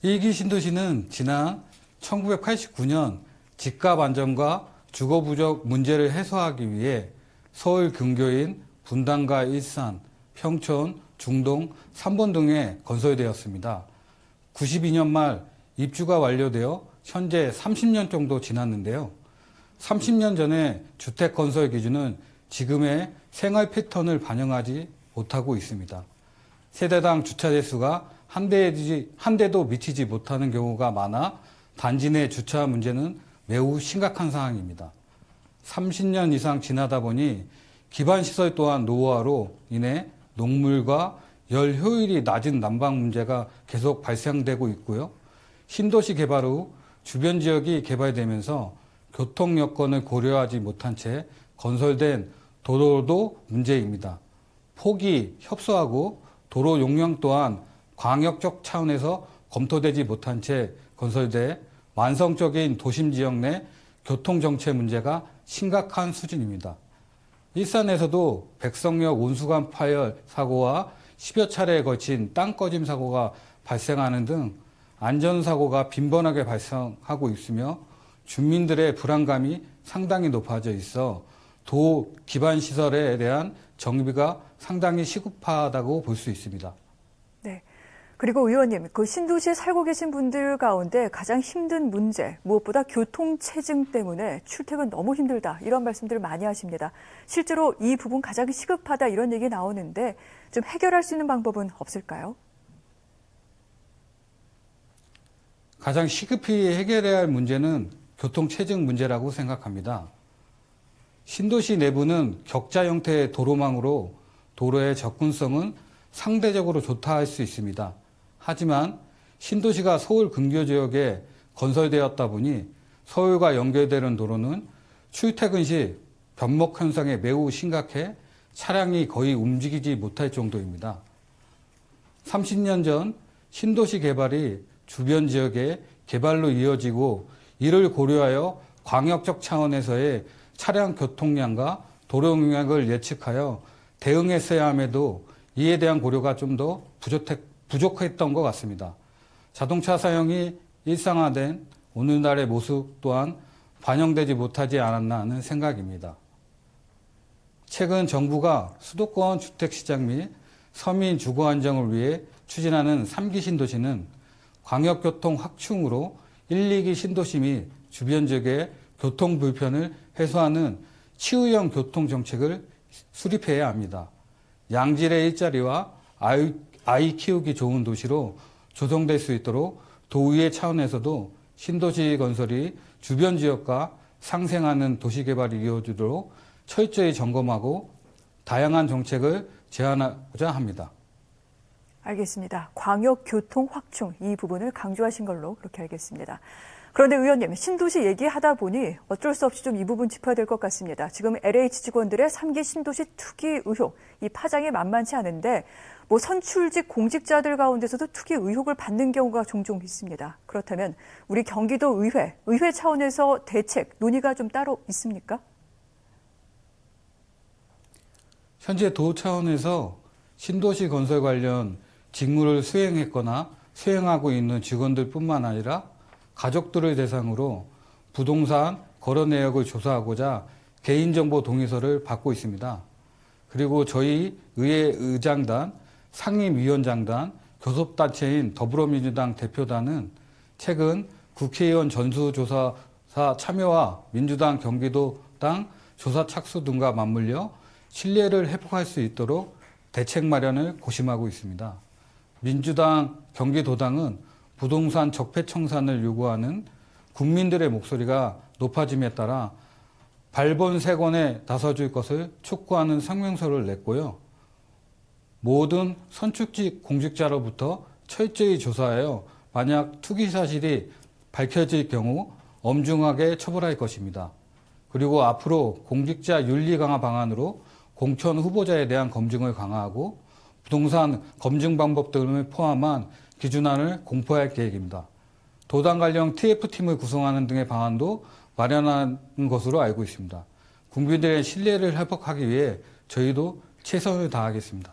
일기 신도시는 지난 1989년 집값 안정과 주거 부족 문제를 해소하기 위해 서울 근교인 분당과 일산, 평촌, 중동, 3번 등에 건설되었습니다. 92년 말 입주가 완료되어 현재 30년 정도 지났는데요. 30년 전에 주택 건설 기준은 지금의 생활 패턴을 반영하지 못하고 있습니다. 세대당 주차 대수가 한 대도 미치지 못하는 경우가 많아 단지 내 주차 문제는 매우 심각한 상황입니다. 30년 이상 지나다 보니 기반 시설 또한 노후화로 인해 녹물과 열 효율이 낮은 난방 문제가 계속 발생되고 있고요. 신도시 개발 후 주변 지역이 개발되면서 교통 여건을 고려하지 못한 채 건설된 도로도 문제입니다. 폭이 협소하고 도로 용량 또한 광역적 차원에서 검토되지 못한 채 건설돼 완성적인 도심 지역 내 교통정체 문제가 심각한 수준입니다. 일산에서도 백석역 온수관 파열 사고와 10여 차례에 걸친 땅 꺼짐 사고가 발생하는 등 안전사고가 빈번하게 발생하고 있으며 주민들의 불안감이 상당히 높아져 있어 도 기반 시설에 대한 정비가 상당히 시급하다고 볼 수 있습니다. 네. 그리고 의원님, 그 신도시에 살고 계신 분들 가운데 가장 힘든 문제, 무엇보다 교통체증 때문에 출퇴근 너무 힘들다, 이런 말씀들을 많이 하십니다. 실제로 이 부분 가장 시급하다, 이런 얘기 나오는데 좀 해결할 수 있는 방법은 없을까요? 가장 시급히 해결해야 할 문제는 교통체증 문제라고 생각합니다. 신도시 내부는 격자 형태의 도로망으로 도로의 접근성은 상대적으로 좋다 할 수 있습니다. 하지만 신도시가 서울 근교 지역에 건설되었다 보니 서울과 연결되는 도로는 출퇴근 시 변목 현상에 매우 심각해 차량이 거의 움직이지 못할 정도입니다. 30년 전 신도시 개발이 주변 지역의 개발로 이어지고 이를 고려하여 광역적 차원에서의 차량 교통량과 도로 용량을 예측하여 대응했어야 함에도 이에 대한 고려가 좀 더 부족했던 것 같습니다. 자동차 사용이 일상화된 오늘날의 모습 또한 반영되지 못하지 않았나 하는 생각입니다. 최근 정부가 수도권 주택시장 및 서민 주거 안정을 위해 추진하는 3기 신도시는 광역교통 확충으로 1, 2기 신도시 및 주변 지역의 교통 불편을 해소하는 치유형 교통정책을 수립해야 합니다. 양질의 일자리와 아이 키우기 좋은 도시로 조성될 수 있도록 도의회 차원에서도 신도시 건설이 주변 지역과 상생하는 도시개발이 이루어지도록 철저히 점검하고 다양한 정책을 제안하고자 합니다. 알겠습니다. 광역교통 확충, 이 부분을 강조하신 걸로 그렇게 알겠습니다. 그런데 의원님, 신도시 얘기하다 보니 어쩔 수 없이 좀 이 부분 짚어야 될 것 같습니다. 지금 LH 직원들의 3기 신도시 투기 의혹, 이 파장이 만만치 않은데 선출직 공직자들 가운데서도 투기 의혹을 받는 경우가 종종 있습니다. 그렇다면 우리 경기도 의회 차원에서 대책, 논의가 좀 따로 있습니까? 현재 도 차원에서 신도시 건설 관련 직무를 수행했거나 수행하고 있는 직원들뿐만 아니라 가족들을 대상으로 부동산 거래 내역을 조사하고자 개인정보 동의서를 받고 있습니다. 그리고 저희 의회 의장단, 상임위원장단, 교섭단체인 더불어민주당 대표단은 최근 국회의원 전수조사사 참여와 민주당 경기도당 조사 착수 등과 맞물려 신뢰를 회복할 수 있도록 대책 마련을 고심하고 있습니다. 민주당, 경기도당은 부동산 적폐 청산을 요구하는 국민들의 목소리가 높아짐에 따라 발본색원에 나서줄 것을 촉구하는 성명서를 냈고요. 모든 선출직 공직자로부터 철저히 조사하여 만약 투기 사실이 밝혀질 경우 엄중하게 처벌할 것입니다. 그리고 앞으로 공직자 윤리 강화 방안으로 공천 후보자에 대한 검증을 강화하고 부동산 검증 방법 등을 포함한 기준안을 공포할 계획입니다. 도당 관련 TF팀을 구성하는 등의 방안도 마련한 것으로 알고 있습니다. 국민들의 신뢰를 회복하기 위해 저희도 최선을 다하겠습니다.